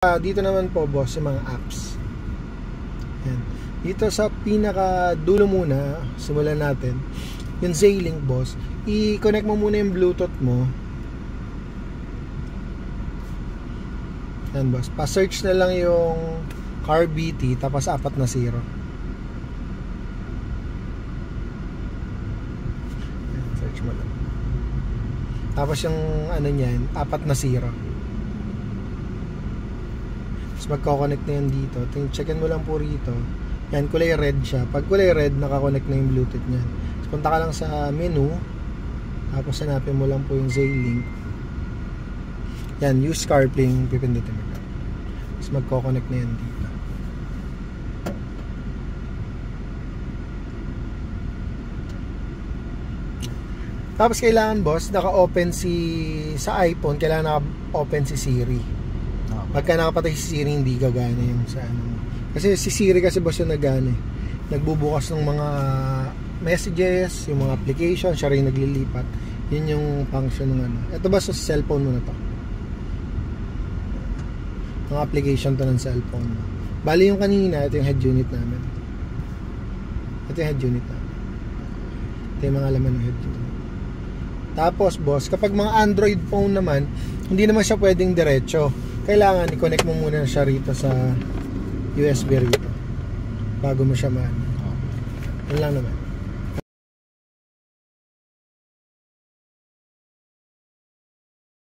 Dito naman po boss yung mga apps. Yan. Dito sa pinaka dulo muna, simulan natin yung Z-Link boss. I-connect mo muna yung Bluetooth mo. Yan boss. Pa-search na lang yung car BT tapos 4 na 0. Yan, search mo lang. Tapos yung ano niyan, 4 na 0. Magkoconnect na yan dito. Checkin mo lang po rito. Yan, kulay red siya. Pag kulay red, nakakonect na yung Bluetooth niyan. So, punta ka lang sa menu. Tapos hanapin mo lang po yung Z-Link. Yan, use CarPlay. Pipindutin mo lang. Tapos magkoconnect na yan dito. Tapos kailangan boss, naka-open sa iPhone, kailangan naka-open si Siri. Pagka nakapatay si Siri, hindi gagana yung sa ano. Kasi si Siri kasi boss yung nagana. Nagbubukas ng mga messages, yung mga application, siya rin naglilipat. Yun yung function ng ano. Ito ba sa cellphone mo na to? Ang application to ng cellphone mo. Bali yung kanina, ito yung head unit namin. Ito yung head unit namin. Ito yung mga laman ng head unit. Tapos boss, kapag mga Android phone naman, hindi naman siya pwedeng diretso. Kailangan i-connect mo muna siya rito sa USB rito bago mo siya man. Yun lang naman.